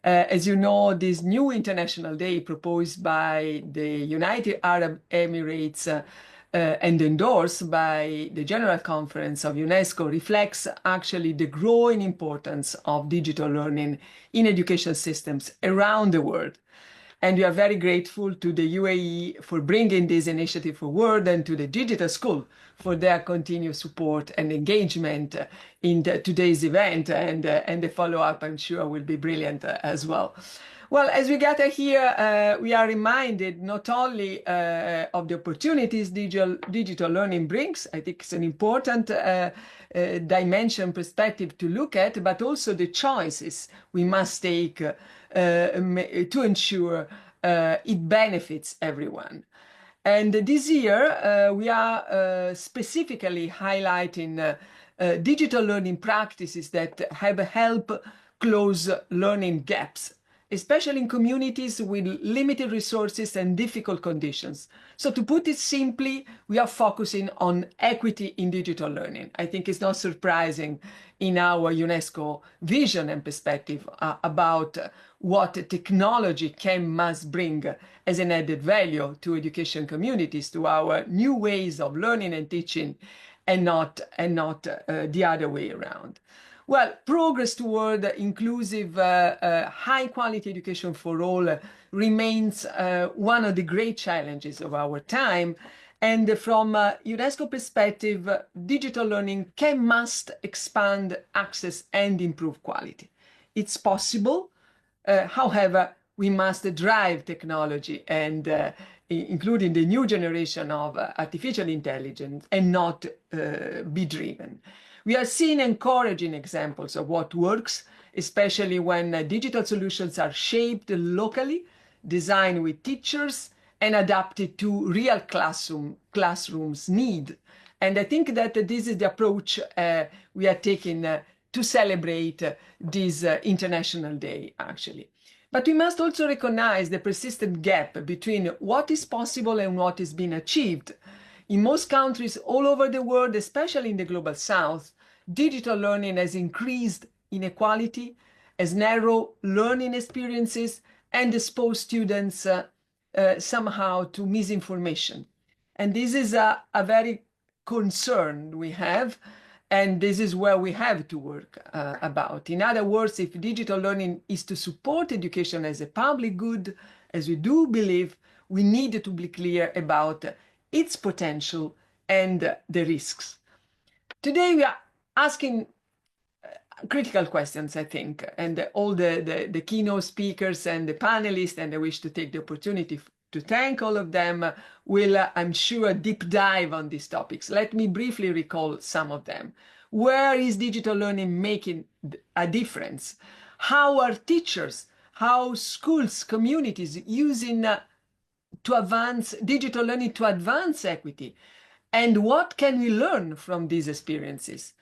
As you know, this new International Day proposed by the United Arab Emirates and endorsed by the General Conference of UNESCO reflects actually the growing importance of digital learning in education systems around the world. And we are very grateful to the UAE for bringing this initiative forward and to the Digital School for their continued support and engagement in today's event. And the follow-up, I'm sure, will be brilliant as well. Well, as we gather here, we are reminded not only of the opportunities digital learning brings. I think it's an important dimension perspective to look at, but also the choices we must take to ensure it benefits everyone. And this year, we are specifically highlighting digital learning practices that have helped close learning gaps, especially in communities with limited resources and difficult conditions. So to put it simply, we are focusing on equity in digital learning. I think it's not surprising in our UNESCO vision and perspective about what technology must bring as an added value to education communities, to our new ways of learning and teaching, and not the other way around. Well, progress toward inclusive, high-quality education for all remains one of the great challenges of our time. And from a UNESCO perspective, digital learning must expand access and improve quality. It's possible. However, we must drive technology and including the new generation of artificial intelligence and not be driven. We are seeing encouraging examples of what works, especially when digital solutions are shaped locally, designed with teachers, and adapted to real classrooms' need. And I think that this is the approach we are taking to celebrate this International Day, actually. But we must also recognize the persistent gap between what is possible and what is being achieved. In most countries all over the world, especially in the Global South, digital learning has increased inequality, has narrowed learning experiences, and exposed students somehow to misinformation. And this is a very concern we have, and this is where we have to work about. In other words, if digital learning is to support education as a public good, as we do believe, we need to be clear about its potential and the risks. Today we are asking critical questions, I think, and all the keynote speakers and the panelists, and I wish to take the opportunity to thank all of them, will, I'm sure, deep dive on these topics. Let me briefly recall some of them. Where is digital learning making a difference? How are teachers, how schools, communities using to advance digital learning to advance equity? And what can we learn from these experiences?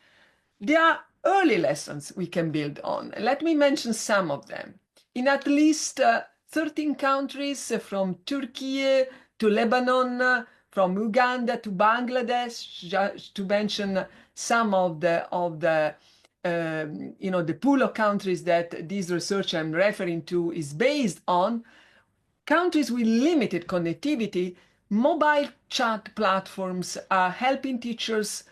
There are early lessons we can build on. Let me mention some of them. In at least 13 countries, from Turkey to Lebanon, from Uganda to Bangladesh, just to mention some of the pool of countries that this research I'm referring to is based on, countries with limited connectivity, mobile chat platforms are helping teachers,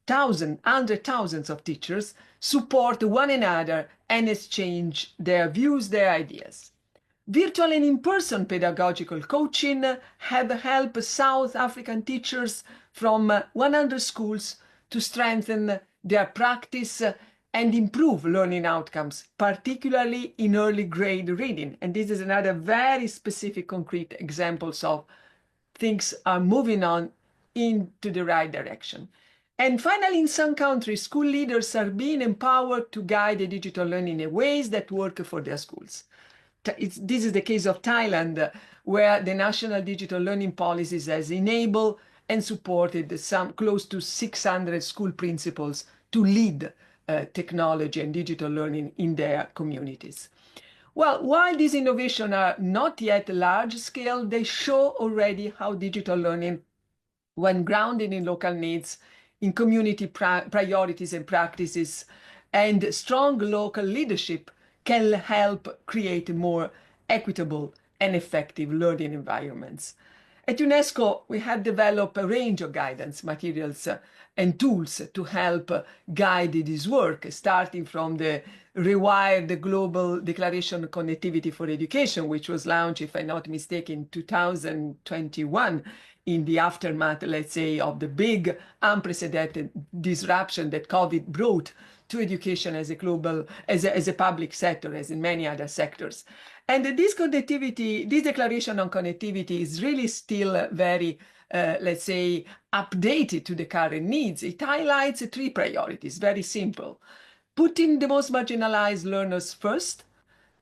thousands of teachers, support one another and exchange their views, their ideas. Virtual and in-person pedagogical coaching have helped South African teachers from 100 schools to strengthen their practice and improve learning outcomes, particularly in early grade reading. And this is another very specific, concrete examples of things are moving on into the right direction. And finally, in some countries, school leaders are being empowered to guide the digital learning in ways that work for their schools. This is the case of Thailand, where the national digital learning policies has enabled and supported some close to 600 school principals to lead technology and digital learning in their communities. Well, while these innovations are not yet large scale, they show already how digital learning, when grounded in local needs, in community priorities and practices, and strong local leadership, can help create more equitable and effective learning environments. At UNESCO, we have developed a range of guidance materials and tools to help guide this work, starting from the rewired Global Declaration on Connectivity for Education, which was launched, if I'm not mistaken, in 2021, in the aftermath, let's say, of the big unprecedented disruption that COVID brought to education as a global, as a public sector, as in many other sectors. And this connectivity, this declaration on connectivity is really still very, let's say, updated to the current needs. It highlights three priorities, very simple. Putting the most marginalized learners first,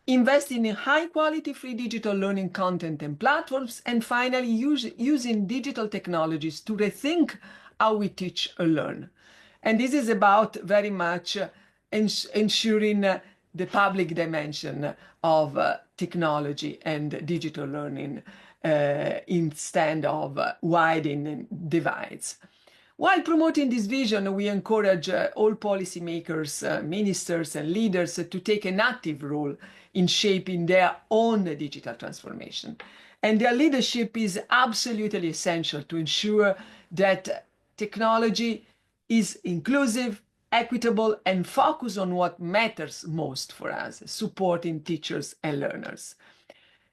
investing in high-quality free digital learning content and platforms, and finally using digital technologies to rethink how we teach or learn. And this is about very much ensuring the public dimension of technology and digital learning instead of widening divides. While promoting this vision, we encourage all policymakers, ministers, and leaders to take an active role in shaping their own digital transformation. And their leadership is absolutely essential to ensure that technology is inclusive, equitable, and focused on what matters most for us, supporting teachers and learners.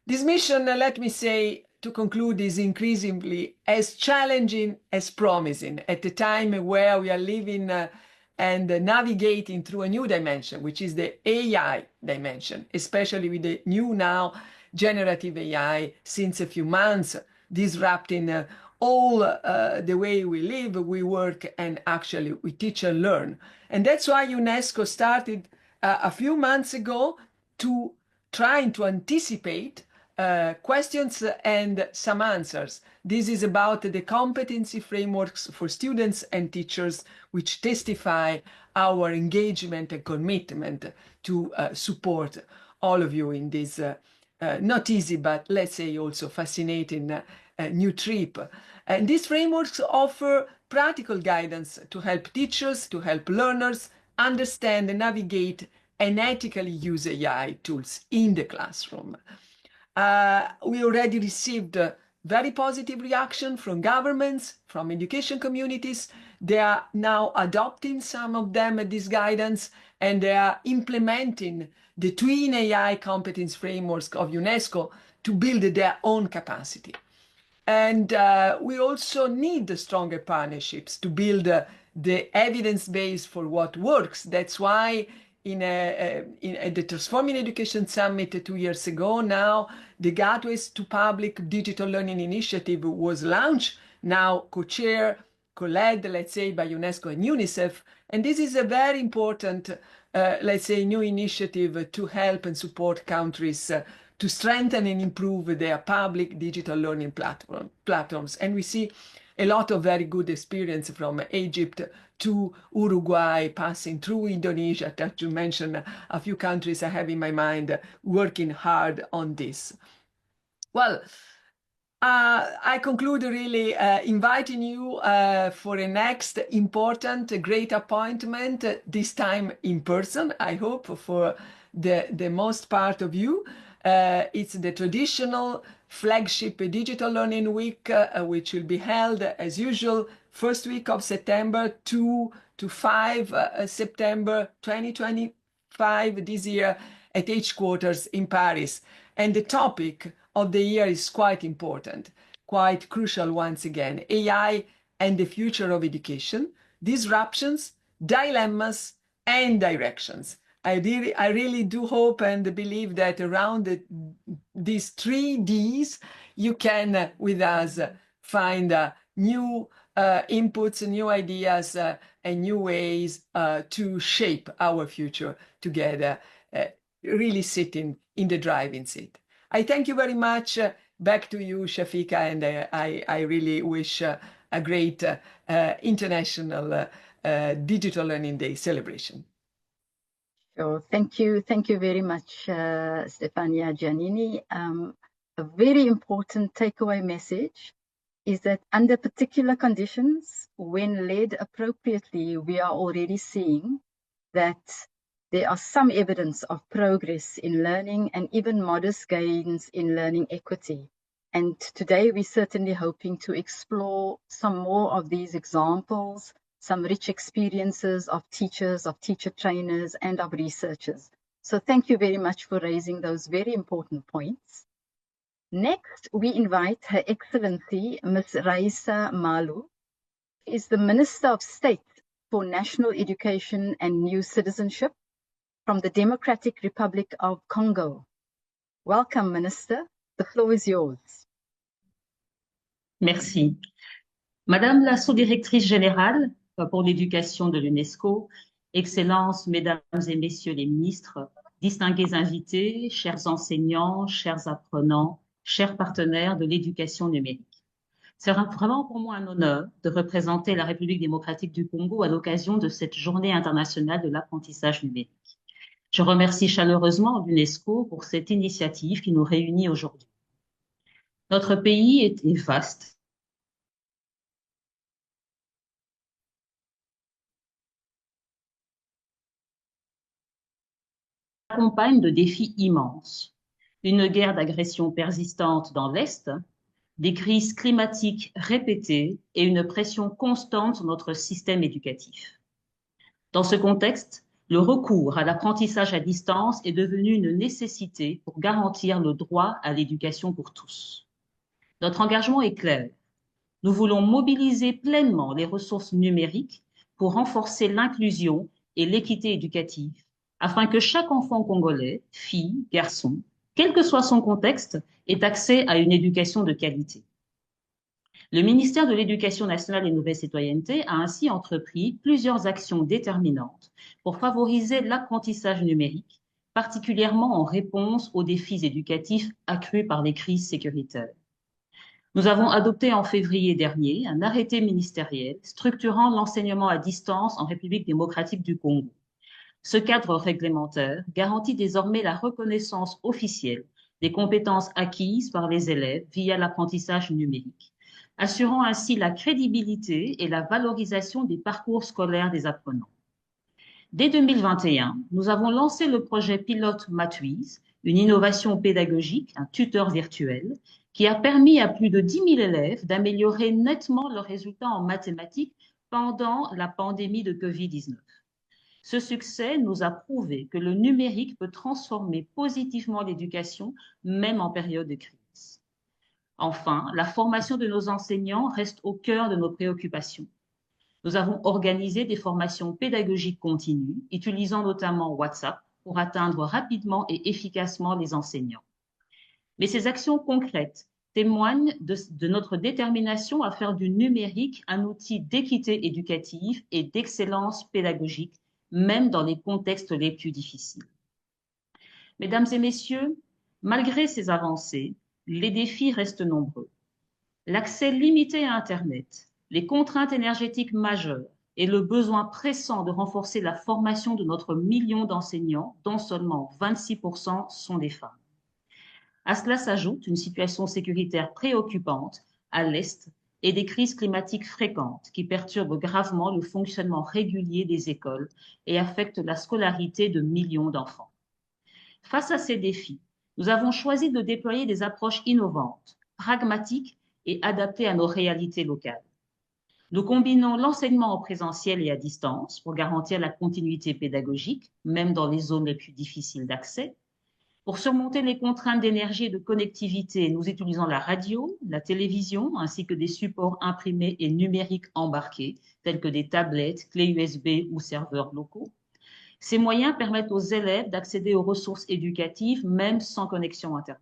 This mission, let me say, to conclude, is increasingly as challenging as promising at a time where we are living and navigating through a new dimension, which is the AI dimension, especially with the new now generative AI since a few months, disrupting all the way we live, we work, and actually we teach and learn. And that's why UNESCO started a few months ago to trying to anticipate questions and some answers. This is about the competency frameworks for students and teachers, which testify our engagement and commitment to support all of you in this not easy, but let's say also fascinating new trip. And these frameworks offer practical guidance to help teachers, to help learners understand and navigate and ethically use AI tools in the classroom. We already received very positive reaction from governments, from education communities. They are now adopting some of them, this guidance, and they are implementing the twin AI competence frameworks of UNESCO to build their own capacity. And we also need stronger partnerships to build the evidence base for what works. That's why at the Transforming Education Summit 2 years ago now, the Gateways to Public Digital Learning Initiative was launched, now co-chair, co-led, let's say, by UNESCO and UNICEF. And this is a very important, let's say, new initiative to help and support countries to strengthen and improve their public digital learning platforms. And we see a lot of very good experience from Egypt to Uruguay, passing through Indonesia, that you mentioned a few countries I have in my mind working hard on this. Well, I conclude really inviting you for a next important, great appointment, this time in person, I hope, for the most part of you. It's the traditional flagship Digital Learning Week, which will be held as usual, first week of September 2 to 5 September 2025 this year at headquarters in Paris. And the topic of the year is quite important, quite crucial once again: AI and the future of education, disruptions, dilemmas, and directions. I really do hope and believe that around these 3 Ds, you can, with us, find new inputs, new ideas, and new ways to shape our future together, really sitting in the driving seat. I thank you very much. Back to you, Shafika, and I really wish a great International Digital Learning Day celebration. Sure. Thank you very much, Stefania Giannini. A very important takeaway message is that under particular conditions, when led appropriately, we are already seeing that there are some evidence of progress in learning and even modest gains in learning equity. And today we're certainly hoping to explore some more of these examples, some rich experiences of teachers, of teacher trainers, and of researchers. So thank you very much for raising those very important points. Next, we invite Her Excellency Ms. Raisa Malu, who is the Minister of State for National Education and New Citizenship from the Democratic Republic of Congo. Welcome, Minister. The floor is yours. Merci. Madame la sous-directrice générale pour l'éducation de l'UNESCO, Excellences, Mesdames et Messieurs les ministres, distingués invités, chers enseignants, chers apprenants, chers partenaires de l'éducation numérique. C'est vraiment pour moi un honneur de représenter la République démocratique du Congo à l'occasion de cette journée internationale de l'apprentissage numérique. Je remercie chaleureusement l'UNESCO pour cette initiative qui nous réunit aujourd'hui. Notre pays est vaste. Accompagne de défis immenses. Une guerre d'agression persistante dans l'Est, des crises climatiques répétées et une pression constante sur notre système éducatif. Dans ce contexte, le recours à l'apprentissage à distance est devenu une nécessité pour garantir le droit à l'éducation pour tous. Notre engagement est clair. Nous voulons mobiliser pleinement les ressources numériques pour renforcer l'inclusion et l'équité éducative, afin que chaque enfant congolais, fille, garçon, quel que soit son contexte, ait accès à une éducation de qualité. Le ministère de l'Éducation nationale et Nouvelle Citoyenneté a ainsi entrepris plusieurs actions déterminantes pour favoriser l'apprentissage numérique, particulièrement en réponse aux défis éducatifs accrus par les crises sécuritaires. Nous avons adopté en février dernier un arrêté ministériel structurant l'enseignement à distance en République démocratique du Congo. Ce cadre réglementaire garantit désormais la reconnaissance officielle des compétences acquises par les élèves via l'apprentissage numérique, assurant ainsi la crédibilité et la valorisation des parcours scolaires des apprenants. Dès 2021, nous avons lancé le projet pilote Matwiz, une innovation pédagogique, un tuteur virtuel, qui a permis à plus de 10 000 élèves d'améliorer nettement leurs résultats en mathématiques pendant la pandémie de Covid-19. Ce succès nous a prouvé que le numérique peut transformer positivement l'éducation, même en période de crise. Enfin, la formation de nos enseignants reste au cœur de nos préoccupations. Nous avons organisé des formations pédagogiques continues, utilisant notamment WhatsApp pour atteindre rapidement et efficacement les enseignants. Mais ces actions concrètes témoignent de notre détermination à faire du numérique un outil d'équité éducative et d'excellence pédagogique, même dans les contextes les plus difficiles. Mesdames et messieurs, malgré ces avancées, les défis restent nombreux. L'accès limité à Internet, les contraintes énergétiques majeures et le besoin pressant de renforcer la formation de notre million d'enseignants, dont seulement 26% sont des femmes. À cela s'ajoute une situation sécuritaire préoccupante à l'Est et des crises climatiques fréquentes qui perturbent gravement le fonctionnement régulier des écoles et affectent la scolarité de millions d'enfants. Face à ces défis, nous avons choisi de déployer des approches innovantes, pragmatiques et adaptées à nos réalités locales. Nous combinons l'enseignement en présentiel et à distance pour garantir la continuité pédagogique, même dans les zones les plus difficiles d'accès. Pour surmonter les contraintes d'énergie et de connectivité, nous utilisons la radio, la télévision, ainsi que des supports imprimés et numériques embarqués, tels que des tablettes, clés USB ou serveurs locaux. Ces moyens permettent aux élèves d'accéder aux ressources éducatives, même sans connexion Internet.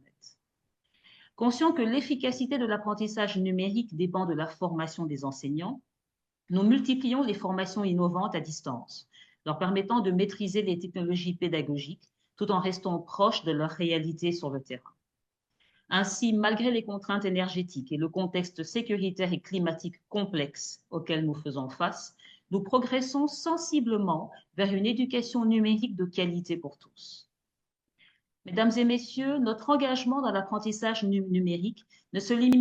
Conscient que l'efficacité de l'apprentissage numérique dépend de la formation des enseignants, nous multiplions les formations innovantes à distance, leur permettant de maîtriser les technologies pédagogiques tout en restant proches de leur réalité sur le terrain. Ainsi, malgré les contraintes énergétiques et le contexte sécuritaire et climatique complexe auquel nous faisons face, nous progressons sensiblement vers une éducation numérique de qualité pour tous. Mesdames et messieurs, notre engagement dans l'apprentissage numérique ne se limite